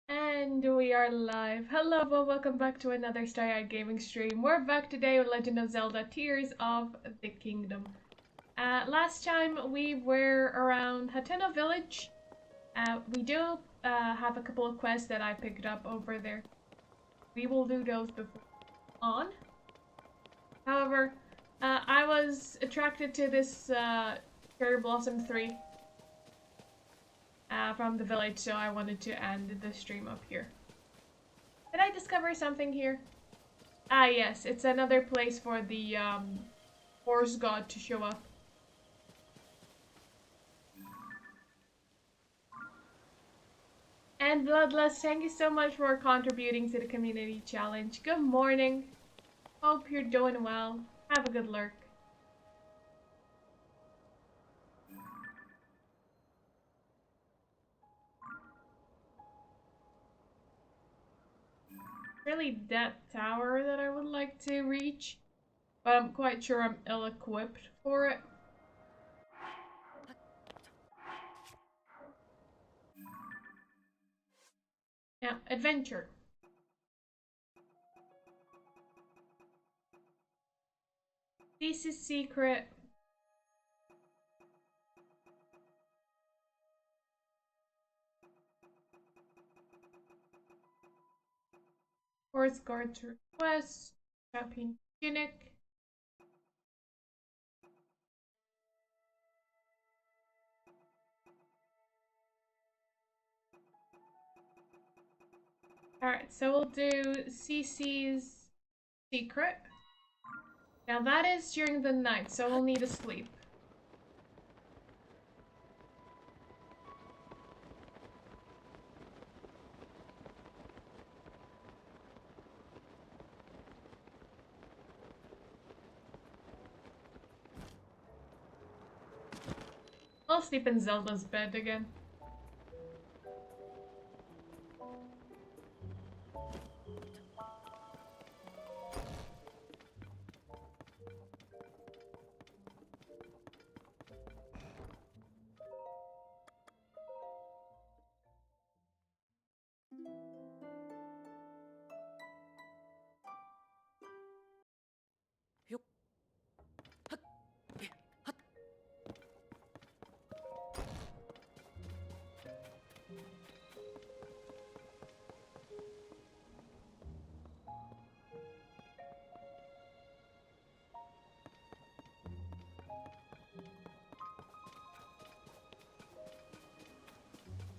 And we are live. Hello, welcome back to another Starry Gaming stream. We're back today with Legend of Zelda Tears of the Kingdom. Last time we were around Hateno Village. We do have a couple of quests that I picked up over there. We will do those before on. However, I was attracted to this Cherry Blossom 3 from the village, so I wanted to end the stream up here. Did I discover something here? Ah, yes, it's another place for the horse god to show up. And Bloodlust, thank you so much for contributing to the community challenge. Good morning. Hope you're doing well. Have a good lurk. Really that tower that I would like to reach, but I'm quite sure I'm ill-equipped for it. Now, adventure. This is secret. Horse guard request. Champion tunic. Alright, so we'll do CC's secret. Now that is during the night, so we'll need to sleep. I'll sleep in Zelda's bed again.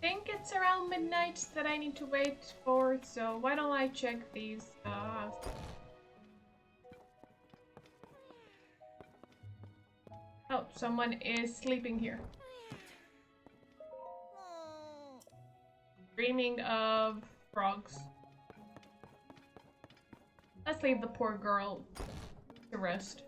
I think it's around midnight that I need to wait for, so why don't I check these Oh, someone is sleeping here. Dreaming of frogs. Let's leave the poor girl to rest.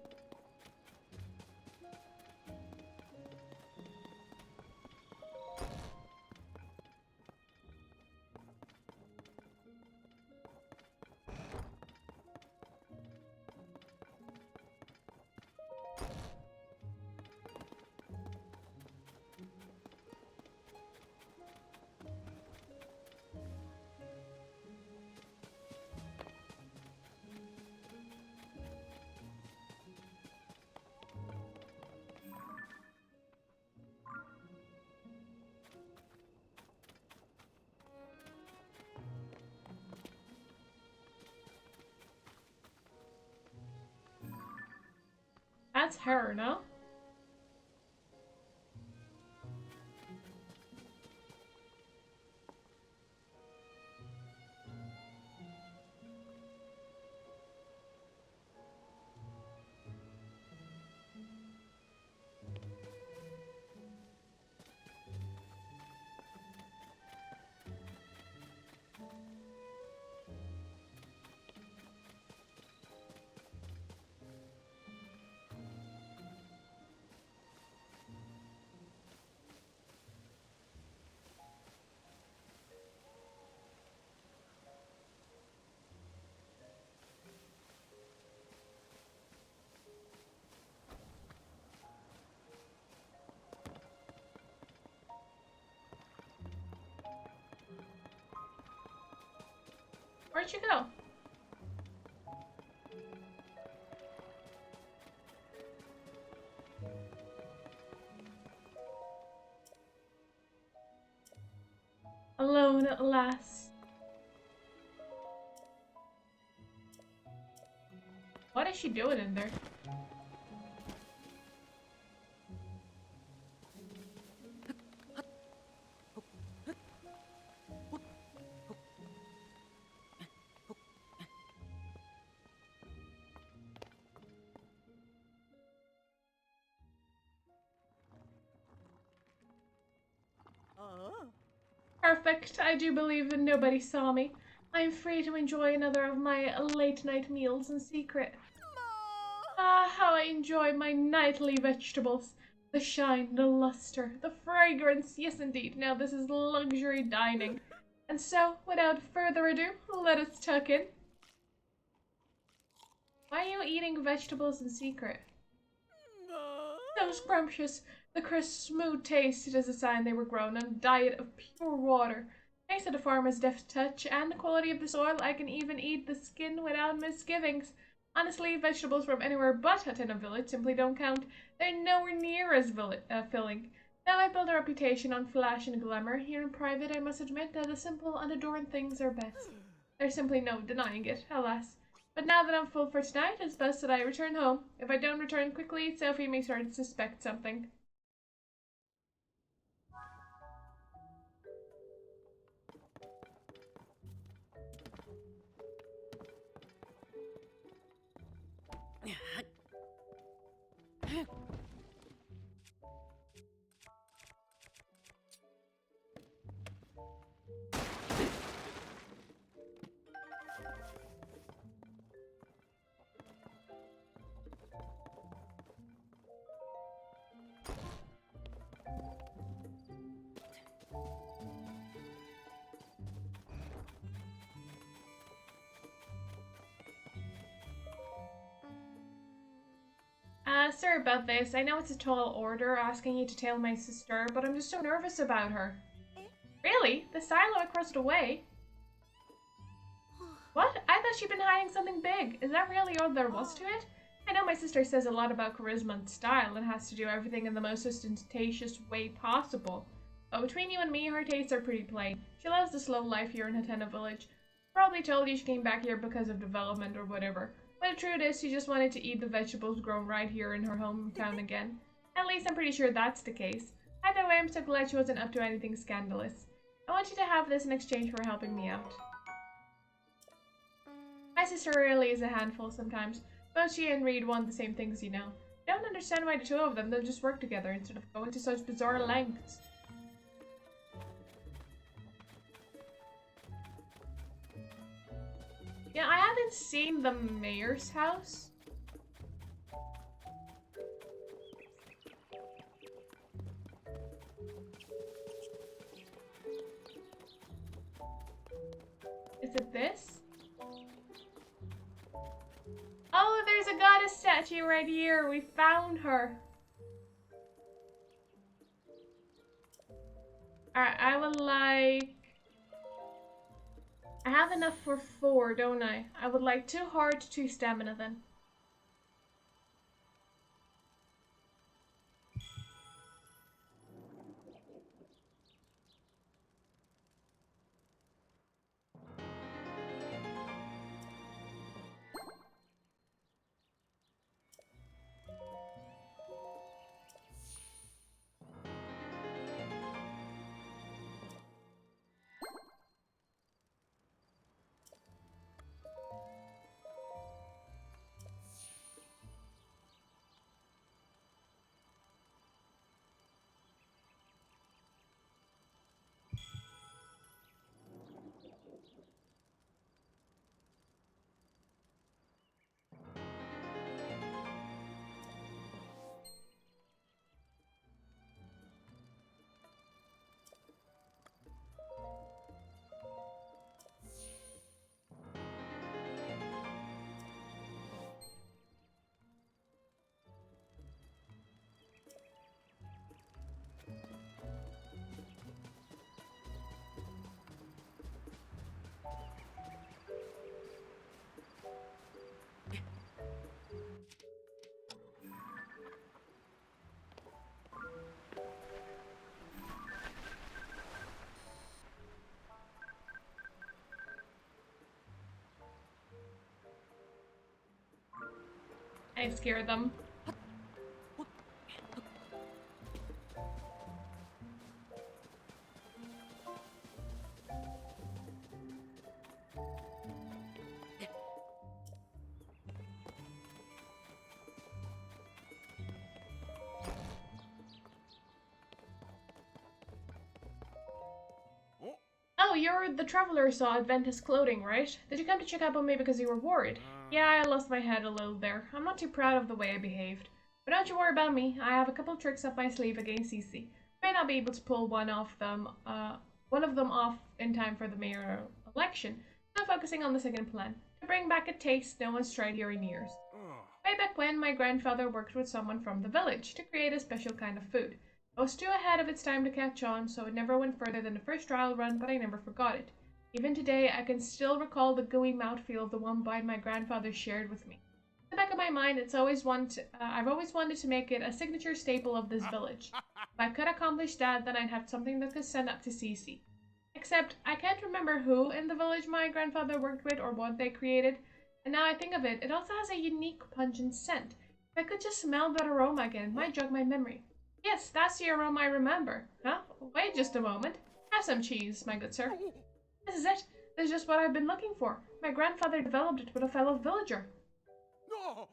That's her, no? Where'd you go? Alone at last. What is she doing in there? Perfect. I do believe that nobody saw me. I am free to enjoy another of my late-night meals in secret. Ah, how I enjoy my nightly vegetables. The shine, the luster, the fragrance. Yes, indeed. Now this is luxury dining. And so, without further ado, let us tuck in. Why are you eating vegetables in secret? So scrumptious. The crisp, smooth taste, it is a sign they were grown on a diet of pure water. Thanks to the farmer's deft touch and the quality of the soil, I can even eat the skin without misgivings. Honestly, vegetables from anywhere but Hatena village simply don't count. They're nowhere near as filling. Now I build a reputation on flash and glamour. Here in private, I must admit that the simple, unadorned things are best. There's simply no denying it, alas. But now that I'm full for tonight, it's best that I return home. If I don't return quickly, Sophie may start to suspect something. Sorry about this. I know it's a tall order asking you to tell my sister, but I'm just so nervous about her. Really? The silo across the way? What? I thought she'd been hiding something big. Is that really all there was to it? I know my sister says a lot about charisma and style and has to do everything in the most ostentatious way possible. But between you and me, her tastes are pretty plain. She loves the slow life here in Hatena village. Probably told you she came back here because of development or whatever. But the truth is, she just wanted to eat the vegetables grown right here in her hometown again. At least I'm pretty sure that's the case. Either way, I'm so glad she wasn't up to anything scandalous. I want you to have this in exchange for helping me out. My sister really is a handful sometimes. Both she and Reed want the same things, you know. I don't understand why the two of them don't just work together instead of going to such bizarre lengths. Yeah, I haven't seen the mayor's house. Is it this? Oh, there's a goddess statue right here. We found her. Alright, I would like... I have enough for 4, don't I? I would like 2 heart, 2 stamina then. I scare them. Oh, you're the traveler who saw Adventus clothing, right? Did you come to check up on me because you were worried? Yeah, I lost my head a little there. I'm not too proud of the way I behaved. But don't you worry about me. I have a couple tricks up my sleeve against CC. I may not be able to pull one of them off in time for the mayor election. So I'm focusing on the second plan, to bring back a taste no one's tried here in years. Way back when, my grandfather worked with someone from the village to create a special kind of food. I was too ahead of its time to catch on, so it never went further than the first trial run, but I never forgot it. Even today, I can still recall the gooey mouthfeel of the one bite my grandfather shared with me. In the back of my mind, I've always wanted to make it a signature staple of this village. If I could accomplish that, then I'd have something that could send up to Cece. Except, I can't remember who in the village my grandfather worked with or what they created, and now I think of it, it also has a unique pungent scent. If I could just smell that aroma again, it might jog my memory. Yes, that's the aroma I remember. Huh? Wait just a moment. Have some cheese, my good sir. This is it. This is just what I've been looking for. My grandfather developed it with a fellow villager. No!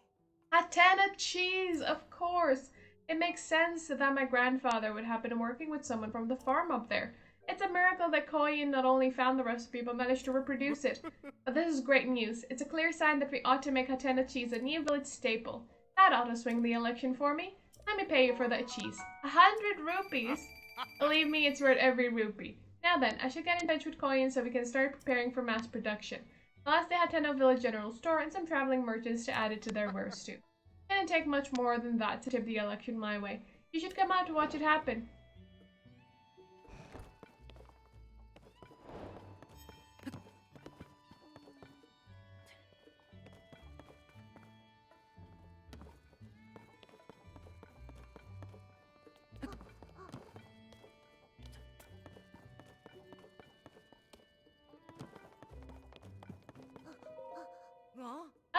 Hatena cheese, of course. It makes sense that my grandfather would have been working with someone from the farm up there. It's a miracle that Koyin not only found the recipe but managed to reproduce it. But this is great news. It's a clear sign that we ought to make Hatena cheese a new village staple. That ought to swing the election for me. Let me pay you for that cheese. 100 rupees? Believe me, it's worth every rupee. Now then, I should get in touch with Koyin so we can start preparing for mass production. I'll ask the Hateno Village General Store and some traveling merchants to add it to their wares too. It didn't take much more than that to tip the election my way. You should come out to watch it happen.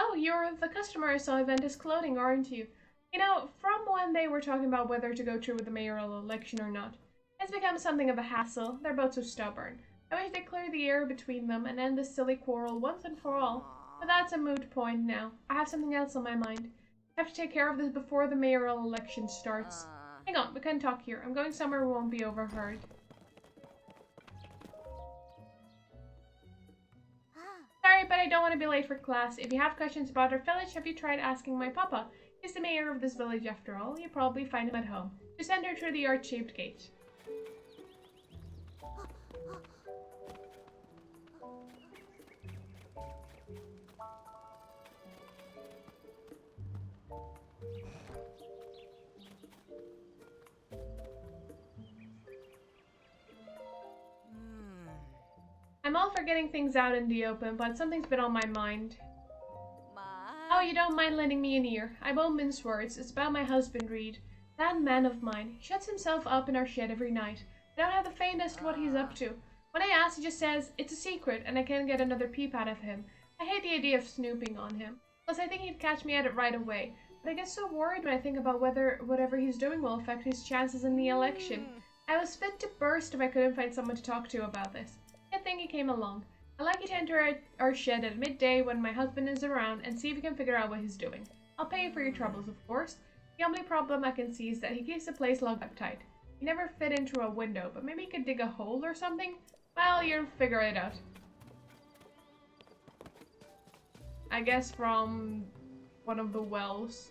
Oh, you're the customer I saw at Ventus Clothing, aren't you? You know, from when they were talking about whether to go through with the mayoral election or not, it's become something of a hassle. They're both so stubborn. I wish they'd clear the air between them and end this silly quarrel once and for all. But that's a moot point now. I have something else on my mind. I have to take care of this before the mayoral election starts. Hang on, we can't talk here. I'm going somewhere we won't be overheard. Sorry, but I don't want to be late for class. If you have questions about our village, have you tried asking my papa? He's the mayor of this village after all. You'll probably find him at home. Just enter through the arch-shaped gate. I'm all for getting things out in the open, but something's been on my mind. Oh, you don't mind lending me an ear. I won't mince words. It's about my husband, Reed. That man of mine. He shuts himself up in our shed every night. I don't have the faintest what he's up to. When I ask, he just says, it's a secret, and I can't get another peep out of him. I hate the idea of snooping on him. Plus, I think he'd catch me at it right away. But I get so worried when I think about whether whatever he's doing will affect his chances in the election. I was fit to burst if I couldn't find someone to talk to about this. Good thing he came along. I'd like you to enter our shed at midday when my husband is around and see if you can figure out what he's doing. I'll pay you for your troubles, of course. The only problem I can see is that he keeps the place locked up tight. He never fit into a window, but maybe he could dig a hole or something? Well, you'll figure it out. I guess from one of the wells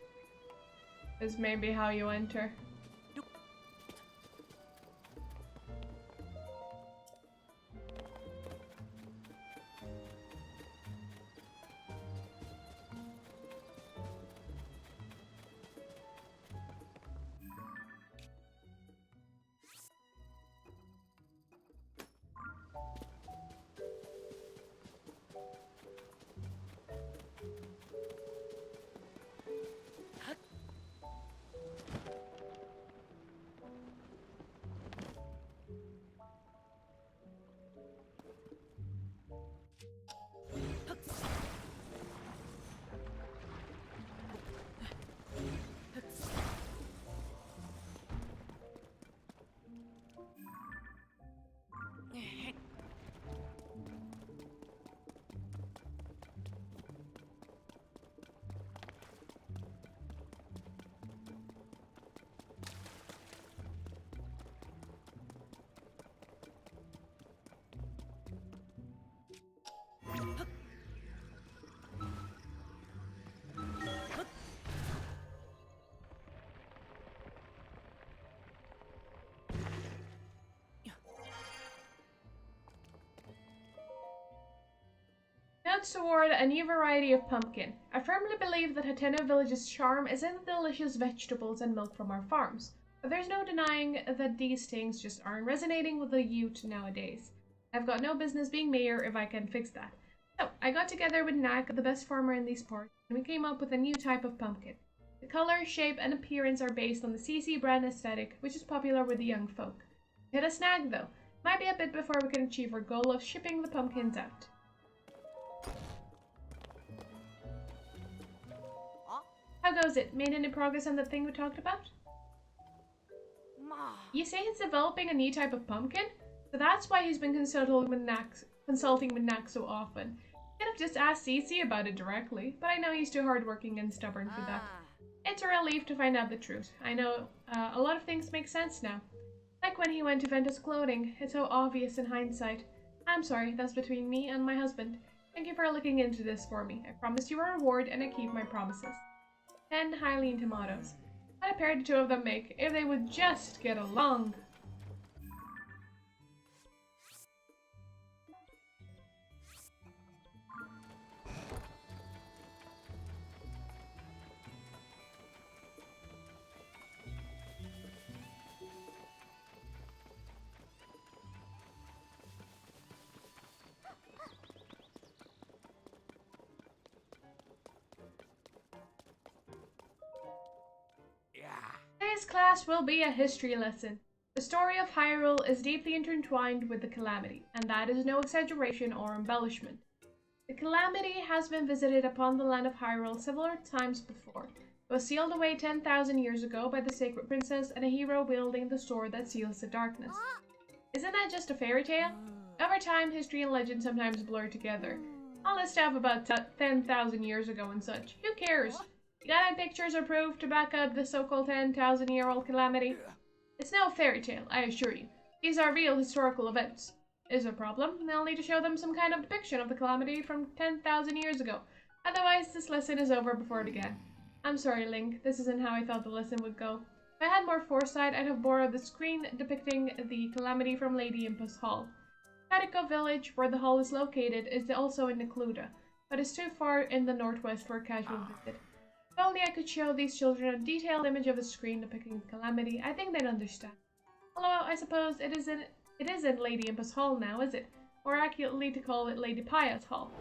is maybe how you enter. wants toward a new variety of pumpkin. I firmly believe that Hateno Village's charm is in the delicious vegetables and milk from our farms. But there's no denying that these things just aren't resonating with the youth nowadays. I've got no business being mayor if I can fix that. So, I got together with Nak, the best farmer in these parts, and we came up with a new type of pumpkin. The color, shape, and appearance are based on the CC brand aesthetic, which is popular with the young folk. Hit a snag though. Might be a bit before we can achieve our goal of shipping the pumpkins out. How goes it? Made any progress on that thing we talked about? You say he's developing a new type of pumpkin? So that's why he's been consulting with Nak so often. Could have just asked Cece about it directly, but I know he's too hardworking and stubborn for that. It's a relief to find out the truth. I know a lot of things make sense now. Like when he went to Ventus Clothing. It's so obvious in hindsight. I'm sorry, that's between me and my husband. Thank you for looking into this for me. I promised you a reward and I keep my promises. 10 Hylian tomatoes. What a pair the two of them make, if they would just get along. Today's class will be a history lesson. The story of Hyrule is deeply intertwined with the Calamity, and that is no exaggeration or embellishment. The Calamity has been visited upon the land of Hyrule several times before. It was sealed away 10,000 years ago by the Sacred Princess and a hero wielding the sword that seals the darkness. Isn't that just a fairy tale? Over time, history and legend sometimes blur together. All this stuff about 10,000 years ago and such. Who cares? You got any pictures or proof to back up the so-called 10,000-year-old calamity? It's no fairy tale, I assure you. These are real historical events. Is there a problem? I'll need to show them some kind of depiction of the calamity from 10,000 years ago. Otherwise, this lesson is over before it began. I'm sorry, Link. This isn't how I thought the lesson would go. If I had more foresight, I'd have borrowed the screen depicting the calamity from Lady Impa's Hall. Katiko village, where the hall is located, is also in Necluda, but is too far in the northwest for a casual visit. If only I could show these children a detailed image of a screen depicting the calamity, I think they'd understand. Although, I suppose it isn't Lady Impa's Hall now, is it? More accurately to call it Lady Paya's Hall.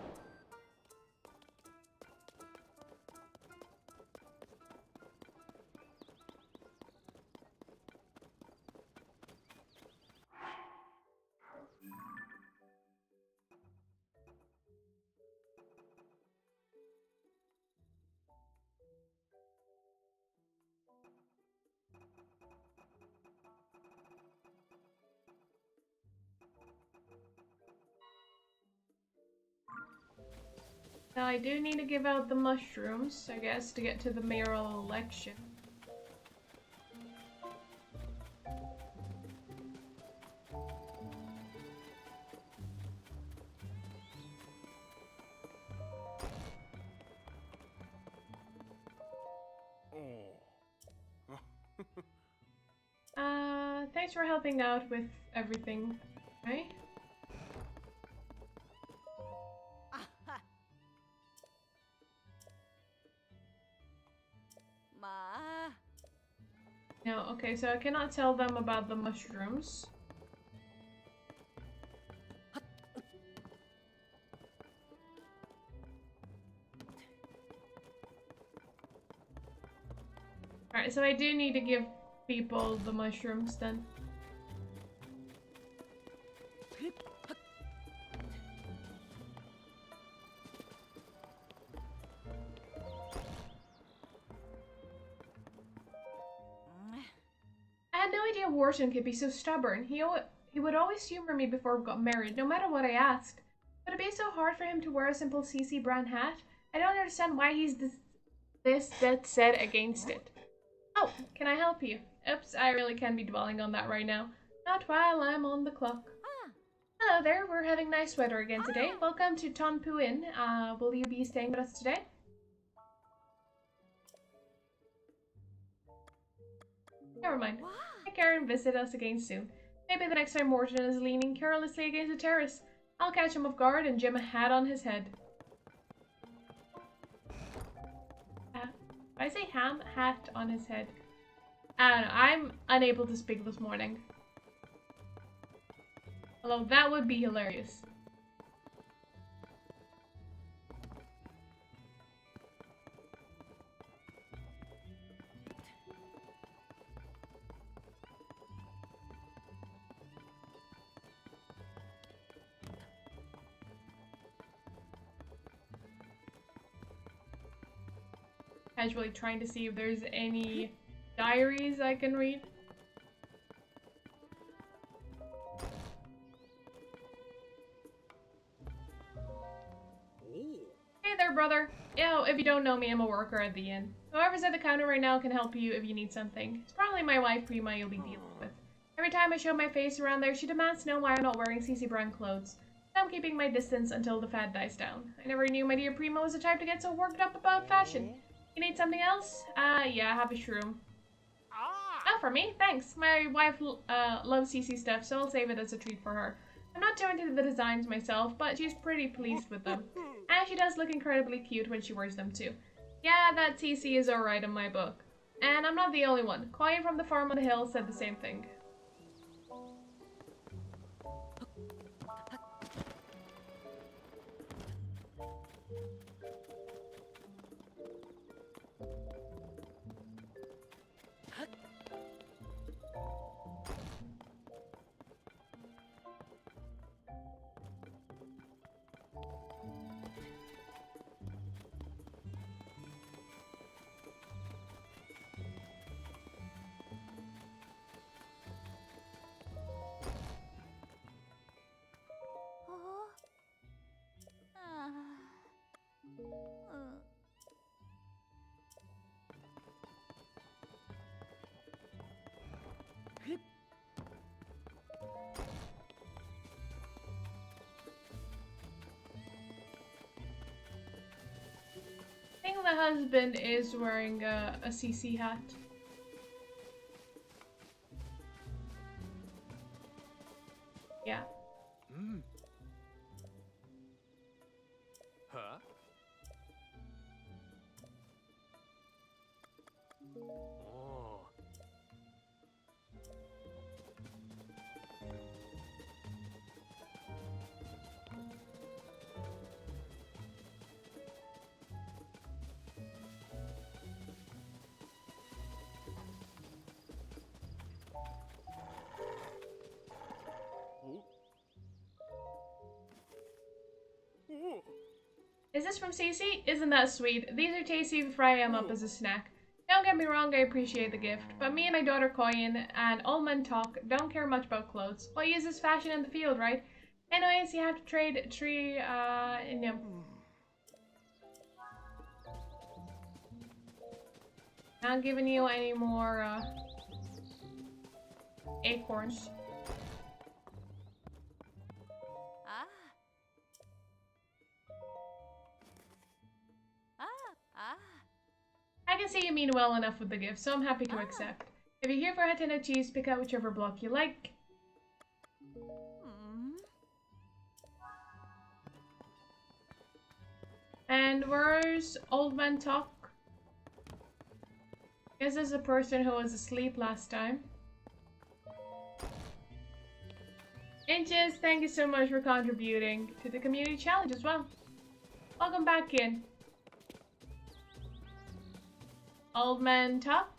Now I do need to give out the mushrooms, I guess, to get to the mayoral election. Thanks for helping out with everything, right? No, okay, so I cannot tell them about the mushrooms. Alright, so I do need to give people the mushrooms then. I had no idea Wharton could be so stubborn. He would always humor me before we got married, no matter what I asked. Would it be so hard for him to wear a simple CC brand hat? I don't understand why he's this dead set against it. Oh, can I help you? Oops, I really can't be dwelling on that right now. Not while I'm on the clock. Hello there, we're having nice weather again today. Welcome to Tonpu Inn. Will you be staying with us today? Never mind. Take care and visit us again soon. Maybe the next time Morton is leaning carelessly against the terrace, I'll catch him off guard and jam a hat on his head. I say ham hat on his head. I don't know. I'm unable to speak this morning. Although that would be hilarious. Casually trying to see if there's any diaries I can read. Hey there, brother. Yo, if you don't know me, I'm a worker at the inn. Whoever's at the counter right now can help you if you need something. It's probably my wife, Prima, you'll be dealing with. Every time I show my face around there, she demands to know why I'm not wearing CC brand clothes. So I'm keeping my distance until the fad dies down. I never knew my dear Prima was the type to get so worked up about fashion. You need something else? Yeah, have a shroom. Oh, for me? Thanks. My wife loves CC stuff, so I'll save it as a treat for her. I'm not too into the designs myself, but she's pretty pleased with them. And she does look incredibly cute when she wears them too. Yeah, that CC is alright in my book. And I'm not the only one. Coin from the farm on the hill said the same thing. I think the husband is wearing a CC hat. Yeah. Huh? Oh. Is this from Cece? Isn't that sweet? These are tasty to fry them up as a snack. Don't get me wrong, I appreciate the gift, but me and my daughter Koyin and Old Man Talk don't care much about clothes. What use is fashion in the field, right? Anyways, you have to trade tree, no. Not giving you any more, acorns. I can see you mean well enough with the gift, so I'm happy to accept. If you're here for a tin of cheese, pick out whichever block you like. And where's Old Man Talk? Guess this is a person who was asleep last time. Inches, thank you so much for contributing to the community challenge as well. Welcome back in. Old Man Talk.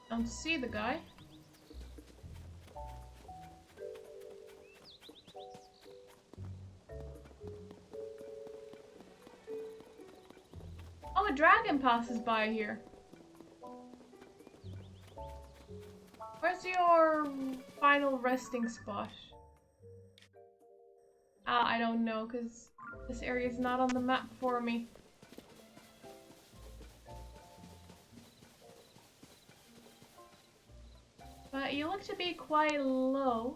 Don't see the guy. Oh, a dragon passes by here. Where's your final resting spot? I don't know, because this area is not on the map for me. But you look to be quite low.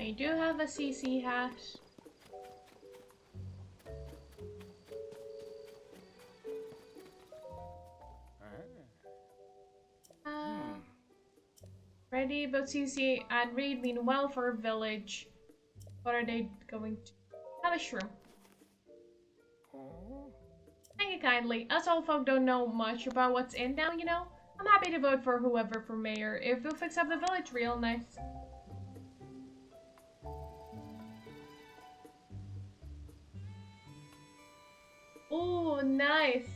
I do have a CC hat. Ready, but CC and Reed mean well for a village. What are they going to have? A shroom. Thank you kindly. Us old folk don't know much about what's in now, you know? I'm happy to vote for whoever for mayor if they'll fix up the village real nice. Oh, nice.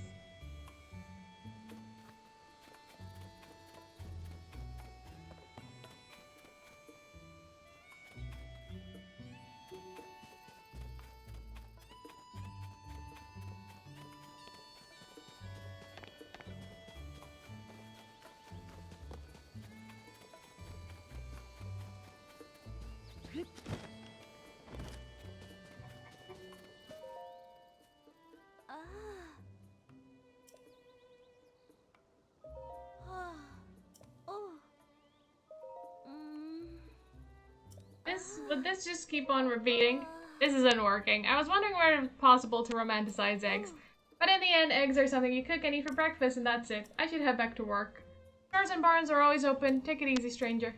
Would this just keep on repeating? This isn't working. I was wondering whether it was possible to romanticize eggs. But in the end, eggs are something you cook and eat for breakfast and that's it. I should head back to work. Stores and barns are always open. Take it easy, stranger.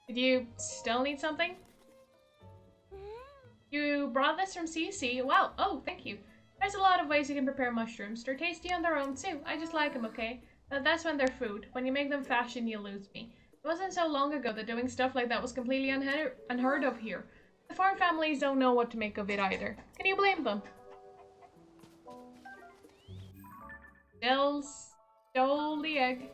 Did you still need something? You brought this from CC? Wow. Oh, thank you. There's a lot of ways you can prepare mushrooms. They're tasty on their own too. I just like them, okay? But that's when they're food. When you make them fashion, you lose me. It wasn't so long ago that doing stuff like that was completely unheard of here. The farm families don't know what to make of it either. Can you blame them? Still stole the egg.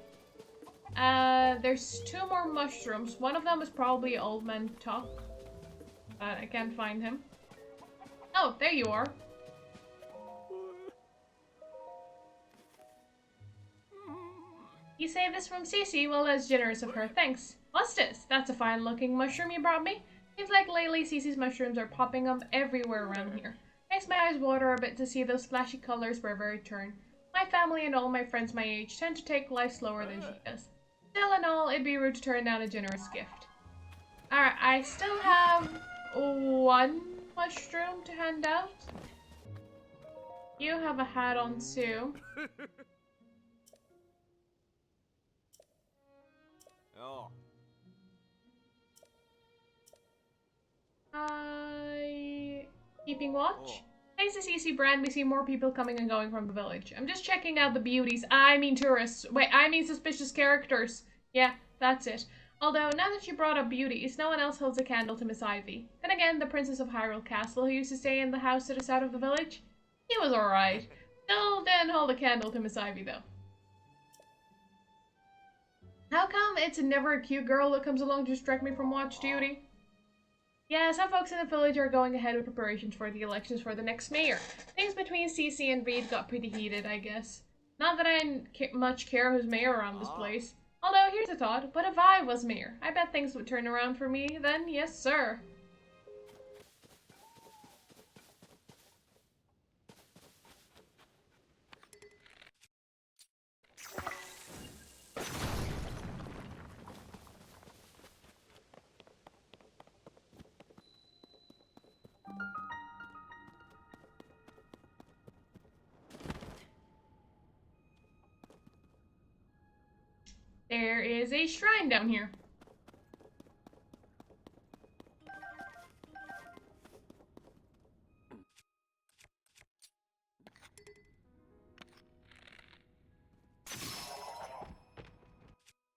There's 2 more mushrooms. One of them is probably Old Man Tuck. I can't find him. Oh, there you are. You say this from Cece? Well, that's generous of her. Thanks. What's this? That's a fine-looking mushroom you brought me. Seems like lately Cece's mushrooms are popping up everywhere around here. Makes my eyes water a bit to see those flashy colors wherever I turn. My family and all my friends my age tend to take life slower than she does. Still and all, it'd be rude to turn down a generous gift. Alright, I still have 1 mushroom to hand out. You have a hat on too. Oh. Keeping watch? Thanks to CC Brand, we see more people coming and going from the village. I'm just checking out the beauties. I mean tourists. Wait, I mean suspicious characters. Yeah, that's it. Although, now that you brought up beauties, no one else holds a candle to Miss Ivy. Then again, the Princess of Hyrule Castle, who used to stay in the house to the south of the village, he was alright. Still didn't hold a candle to Miss Ivy, though. How come it's never a cute girl that comes along to distract me from watch duty? Yeah, some folks in the village are going ahead with preparations for the elections for the next mayor. Things between Cece and Reed got pretty heated, I guess. Not that I much care who's mayor around this place. Although, here's a thought, what if I was mayor? I bet things would turn around for me then, yes sir. There is a shrine down here.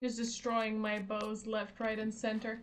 Just destroying my bows left, right, and center.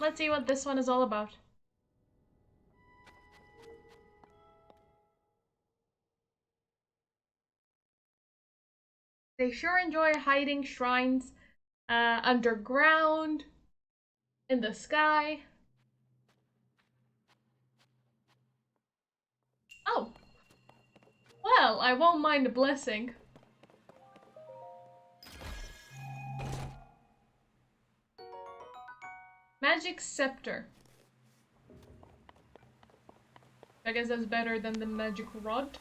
let's see what this one is all about. They sure enjoy hiding shrines underground, in the sky. Oh, well, I won't mind a blessing. Magic Scepter. I guess that's better than the magic rod.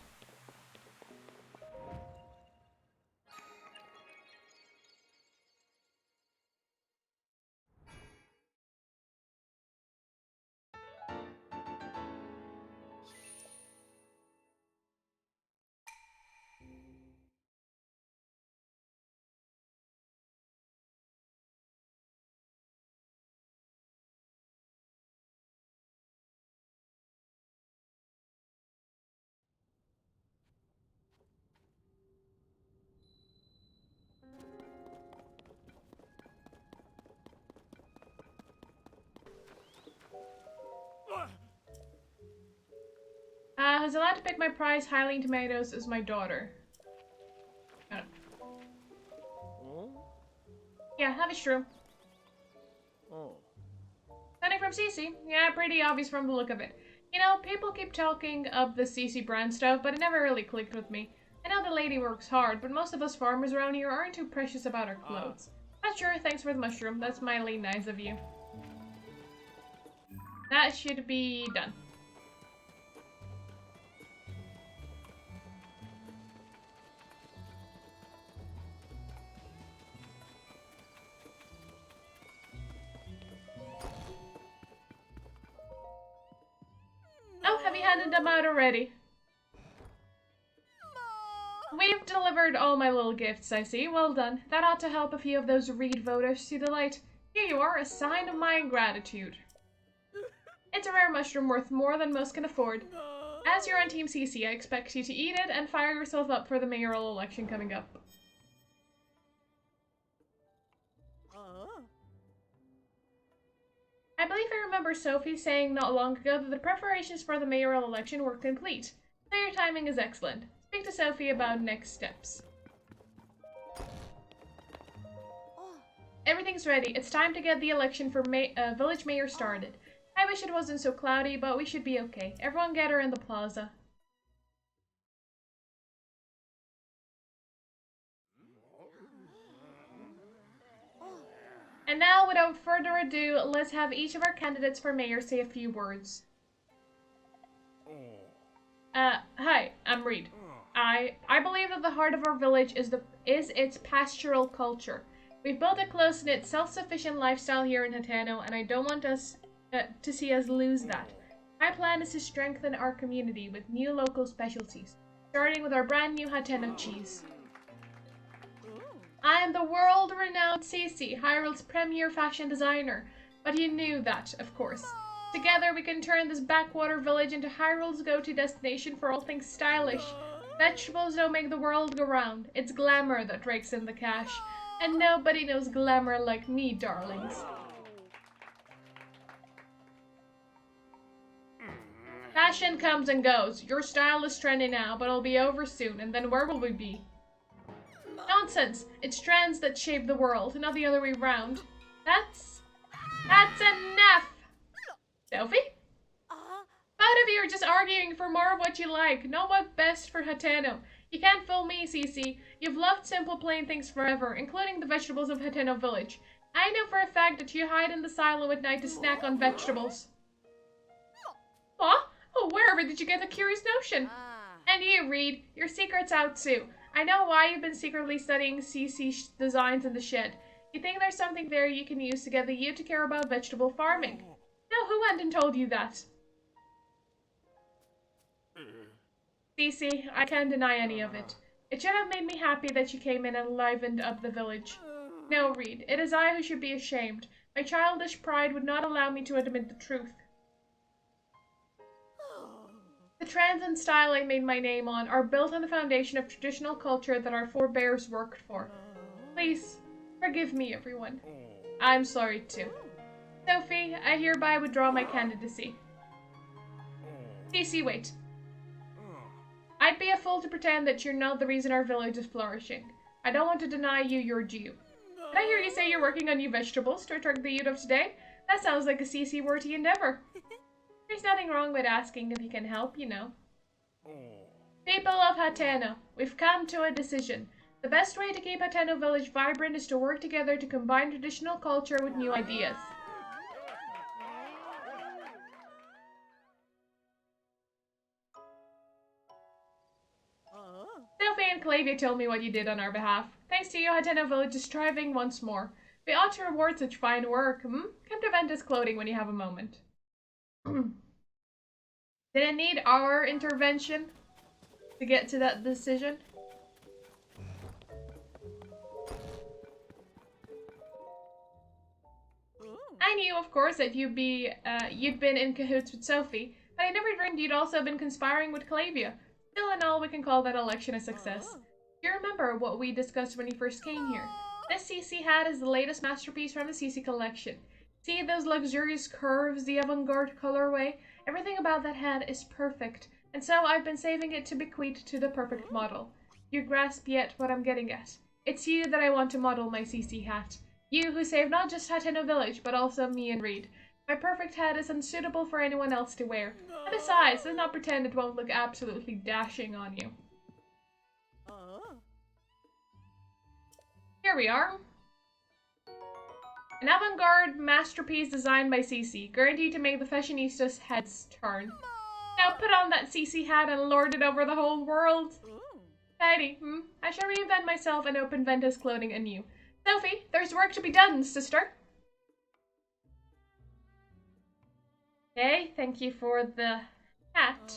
Who's allowed to pick my prize, Highling Tomatoes, is my daughter. Yeah, that is true. Sending from Cece. Yeah, pretty obvious from the look of it. You know, people keep talking of the Cece brand stuff, but it never really clicked with me. I know the lady works hard, but most of us farmers around here aren't too precious about our clothes. That's sure, thanks for the mushroom. That's mildly nice of you. That should be done. Oh, have you handed them out already? We've delivered all my little gifts, I see. Well done. That ought to help a few of those Reed voters see the light. Here you are, a sign of my gratitude. It's a rare mushroom worth more than most can afford. As you're on Team CC, I expect you to eat it and fire yourself up for the mayoral election coming up. I believe I remember Sophie saying not long ago that the preparations for the mayoral election were complete, so your timing is excellent. Speak to Sophie about next steps. Everything's ready. It's time to get the election for village mayor started. I wish it wasn't so cloudy, but we should be okay. Everyone gather in the plaza. And now, without further ado, let's have each of our candidates for mayor say a few words. Hi, I'm Reed. I believe that the heart of our village is its pastoral culture. We've built a close-knit, self-sufficient lifestyle here in Hateno, and I don't want us to see us lose that. My plan is to strengthen our community with new local specialties, starting with our brand new Hateno cheese. I am the world-renowned Cece, Hyrule's premier fashion designer, but you knew that, of course. Together we can turn this backwater village into Hyrule's go-to destination for all things stylish. Vegetables don't make the world go round. It's glamour that rakes in the cash. And nobody knows glamour like me, darlings. Fashion comes and goes. Your style is trendy now, but it'll be over soon, and then where will we be? Nonsense! It's trends that shape the world, not the other way round. That's enough! Sophie? Both of you are just arguing for more of what you like, not what's best for Hateno. You can't fool me, Cece. You've loved simple plain things forever, including the vegetables of Hateno village. I know for a fact that you hide in the silo at night to snack on vegetables. What? Oh, wherever did you get the curious notion? And you, Reed, your secret's out too. I know why you've been secretly studying CC designs in the shed. You think there's something there you can use to get the youth to care about vegetable farming. No, who went and told you that? Cece, I can't deny any of it. It should have made me happy that you came in and livened up the village. No, Reed, it is I who should be ashamed. My childish pride would not allow me to admit the truth. The trends and style I made my name on are built on the foundation of traditional culture that our forebears worked for. Please, forgive me, everyone. I'm sorry, too. Sophie, I hereby withdraw my candidacy. CC, wait. I'd be a fool to pretend that you're not the reason our village is flourishing. I don't want to deny you your due. Did I hear you say you're working on new vegetables to attract the youth of today? That sounds like a CC-worthy endeavor. There's nothing wrong with asking if you can help, you know. People of Hateno, we've come to a decision. The best way to keep Hateno village vibrant is to work together to combine traditional culture with new ideas. Sophie and Clavia told me what you did on our behalf. Thanks to you, Hateno village is thriving once more. We ought to reward such fine work, Come to Ventus Clothing when you have a moment. Did it need our intervention to get to that decision? I knew, of course, that you'd been in cahoots with Sophie, but I never dreamed you'd also been conspiring with Clavia. Still in all, we can call that election a success. Do you remember what we discussed when you first came here? This CC hat is the latest masterpiece from the CC collection. See those luxurious curves, the avant-garde colorway? Everything about that hat is perfect, and so I've been saving it to bequeath to the perfect model. You grasp yet what I'm getting at? It's you that I want to model my CC hat. You who saved not just Hateno Village, but also me and Reed. My perfect hat is unsuitable for anyone else to wear. And besides, let's not pretend it won't look absolutely dashing on you. Here we are. An avant-garde masterpiece designed by CC, guaranteed to make the fashionistas' heads turn. Now put on that CC hat and lord it over the whole world. Tidy, I shall reinvent myself and open Ventus Clothing anew. Sophie, there's work to be done, sister. Okay, thank you for the hat.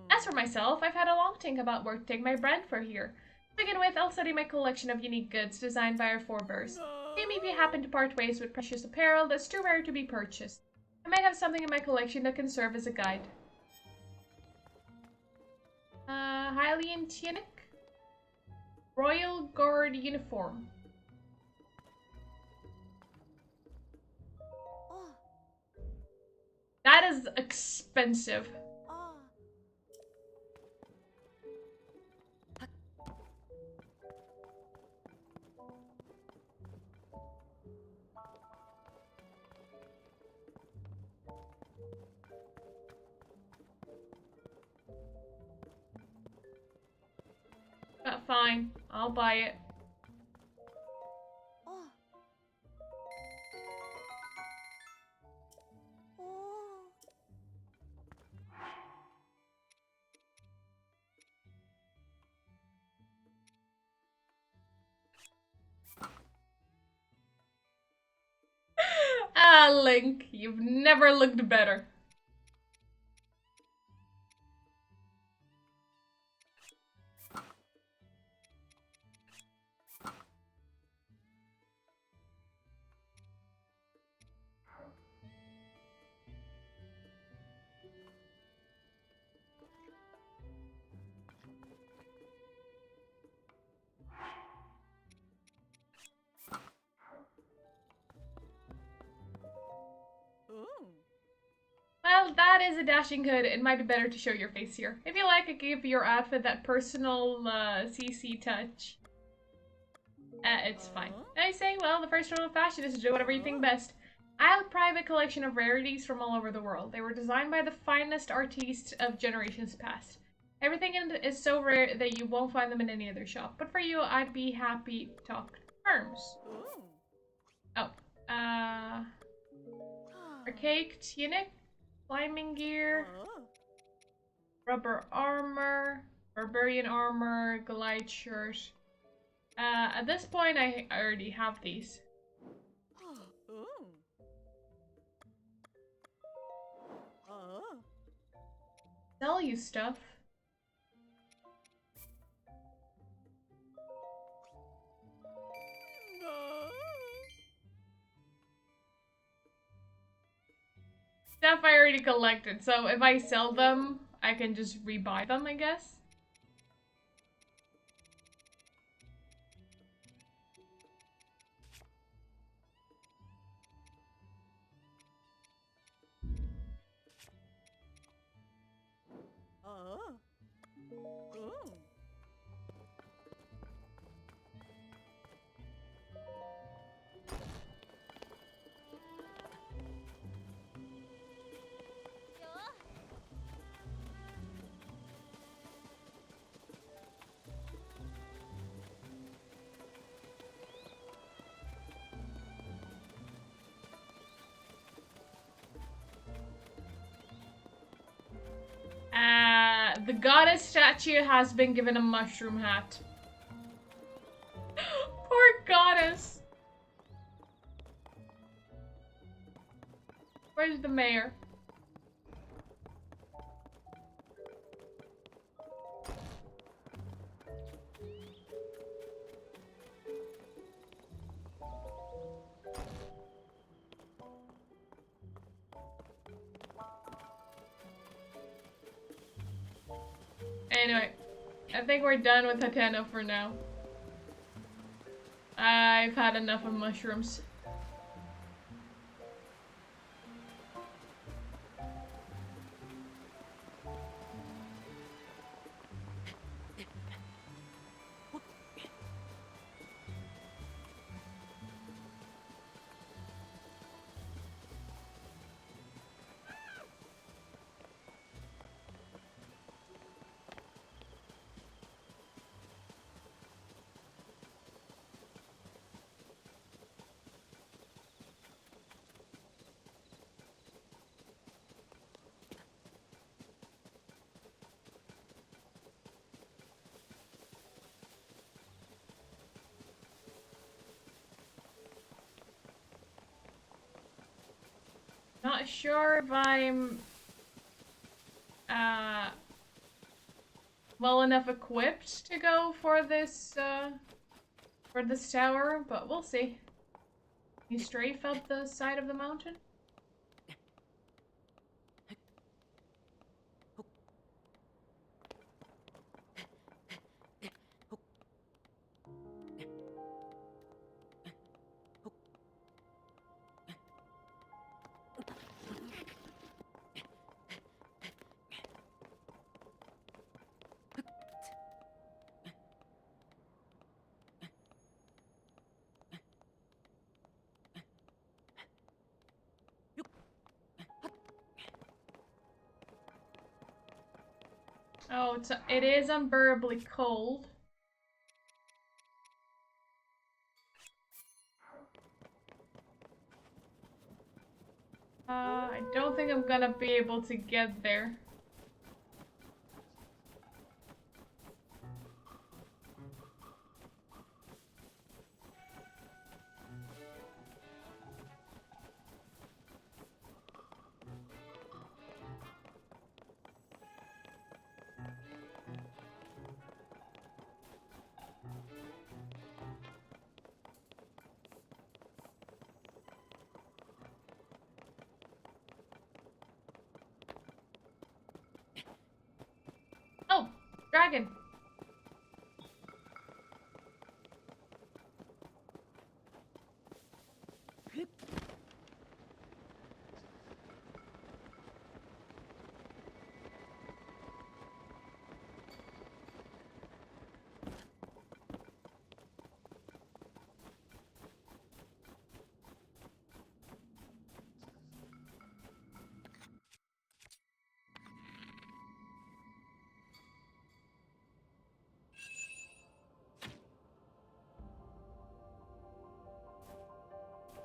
As for myself, I've had a long think about where to take my brand for here. To begin with, I'll study my collection of unique goods designed by our forebears. Maybe if you happen to part ways with precious apparel that's too rare to be purchased. I might have something in my collection that can serve as a guide. Hylian tunic? Royal Guard uniform. That is expensive. Fine, I'll buy it. Ah, Link, you've never looked better. Well, that is a dashing hood. It might be better to show your face here. If you like, I give your outfit that personal CC touch. It's fine. I say, well, the first rule of fashion is to do whatever you think best. I have a private collection of rarities from all over the world. They were designed by the finest artistes of generations past. Everything in it is so rare that you won't find them in any other shop. But for you, I'd be happy to talk terms. Oh, archaic tunic, climbing gear, rubber armor, barbarian armor, glide shirt. At this point, I already have these. Sell you stuff. Stuff I already collected, so if I sell them, I can just rebuy them, I guess. The goddess statue has been given a mushroom hat. Poor goddess. Where's the mayor? Anyway, I think we're done with Hateno for now. I've had enough of mushrooms. Not sure if I'm well enough equipped to go for this tower, but we'll see. You strafe up the side of the mountain? Oh, it is unbearably cold. I don't think I'm gonna be able to get there. Oh, dragon.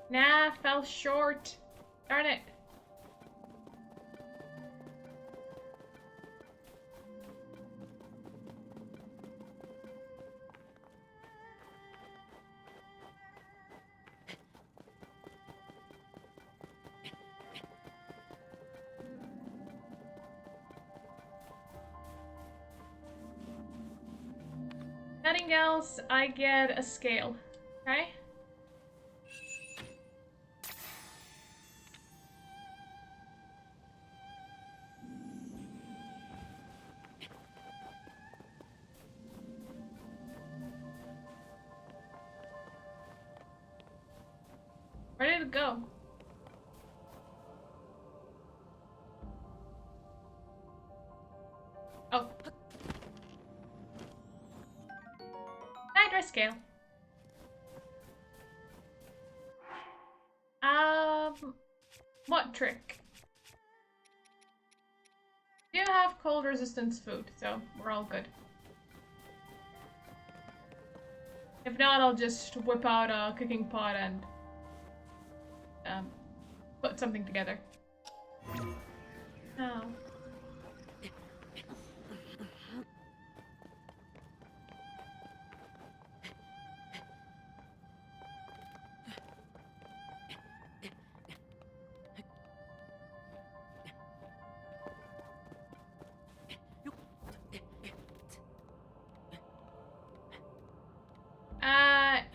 Nah, fell short. Darn it. Nothing else, I get a scale. Okay? Where did it go? Oh. Nitrous scale. What trick? Do have cold resistance food, so we're all good. If not, I'll just whip out a cooking pot and put something together. Oh.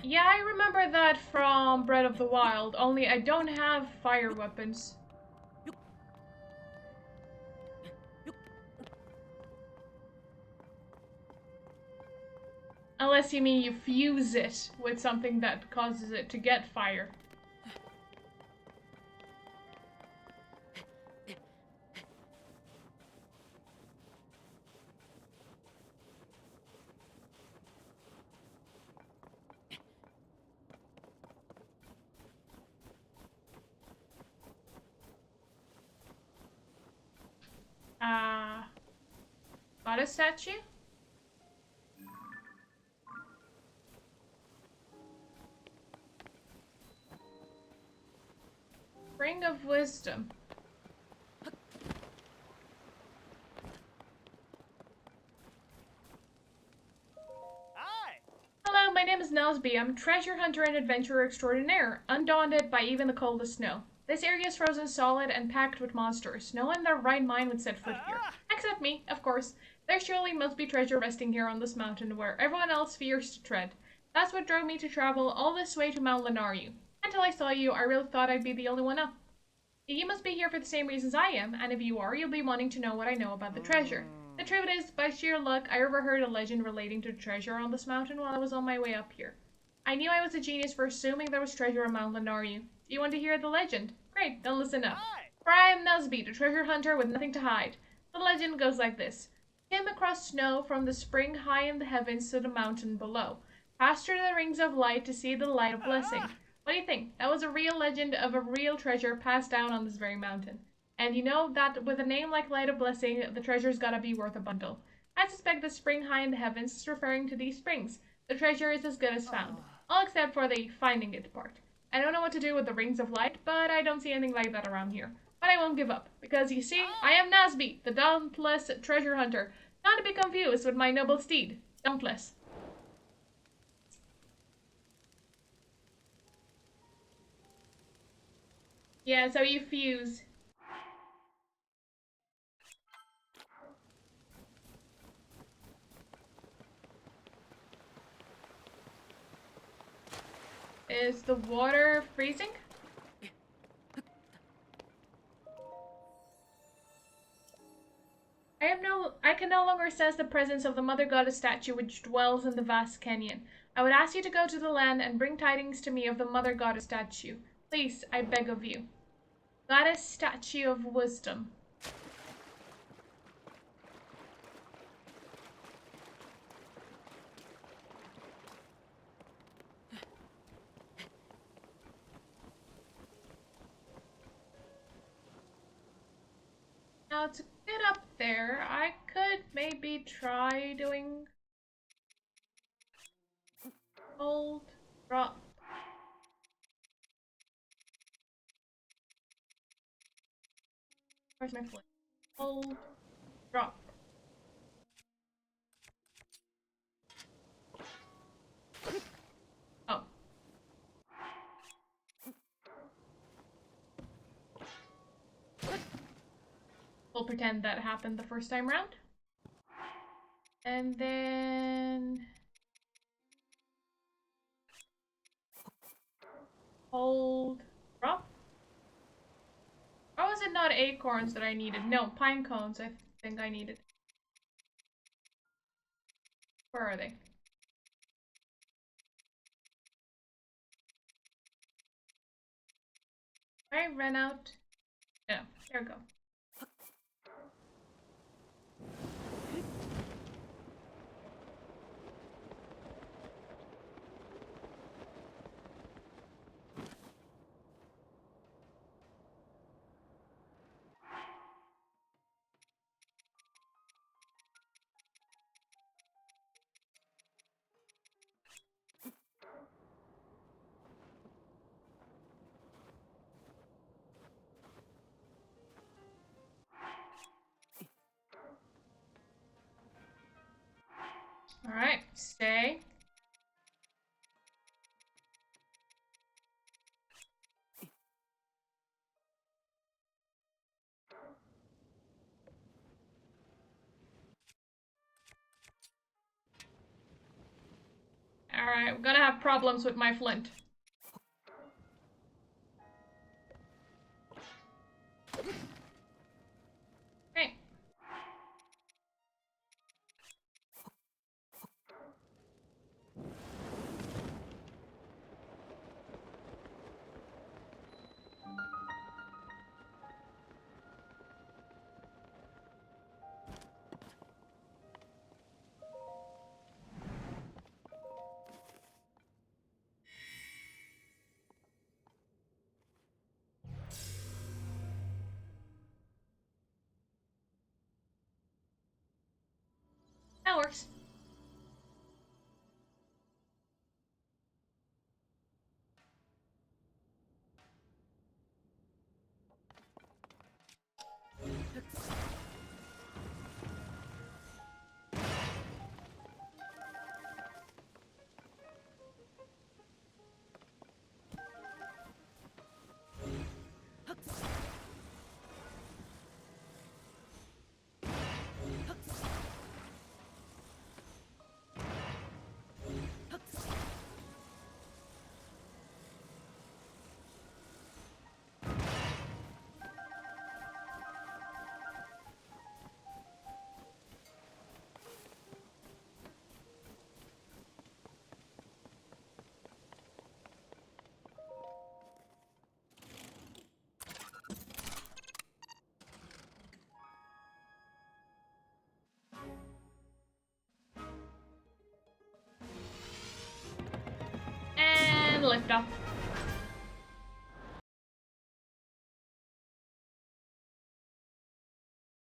Yeah, I remember that from Breath of the Wild, only I don't have fire weapons. Unless you mean you fuse it with something that causes it to get fire. Got a statue? Ring of Wisdom. Hi! Hello, my name is Nosby. I'm treasure hunter and adventurer extraordinaire, undaunted by even the coldest snow. This area is frozen solid and packed with monsters. No one in their right mind would set foot here. Except me, of course. There surely must be treasure resting here on this mountain where everyone else fears to tread. That's what drove me to travel all this way to Mount Lenaru. Until I saw you, I really thought I'd be the only one up. You must be here for the same reasons I am, and if you are, you'll be wanting to know what I know about the treasure. The truth is, by sheer luck, I overheard a legend relating to treasure on this mountain while I was on my way up here. I knew I was a genius for assuming there was treasure on Mount Lenaru. Do you want to hear the legend? Great, then listen up. Hi! For I am Nusby, the treasure hunter with nothing to hide. The legend goes like this. Came across snow from the spring high in the heavens to the mountain below. Passed through the rings of light to see the light of blessing. What do you think? That was a real legend of a real treasure passed down on this very mountain. And you know that with a name like Light of Blessing, the treasure's gotta be worth a bundle. I suspect the spring high in the heavens is referring to these springs. The treasure is as good as found. All except for the finding it part. I don't know what to do with the rings of light, but I don't see anything like that around here. But I won't give up, because you see, I am Nasby, the dauntless treasure hunter, not to be confused with my noble steed, Dauntless. Yeah, so you fuse. Is the water freezing? I can no longer sense the presence of the Mother Goddess statue which dwells in the vast canyon. I would ask you to go to the land and bring tidings to me of the Mother Goddess statue. Please, I beg of you. Goddess statue of wisdom. Now to get up there, I could maybe try doing hold, drop. Where's my foot? Hold, drop. Oh. We'll pretend that happened the first time round. And then hold, drop. Or was it not acorns that I needed? No, pine cones I think I needed. Where are they? I ran out. No, there we go. Alright, stay. Alright, I'm gonna have problems with my flint. Okay. That works. And lift off.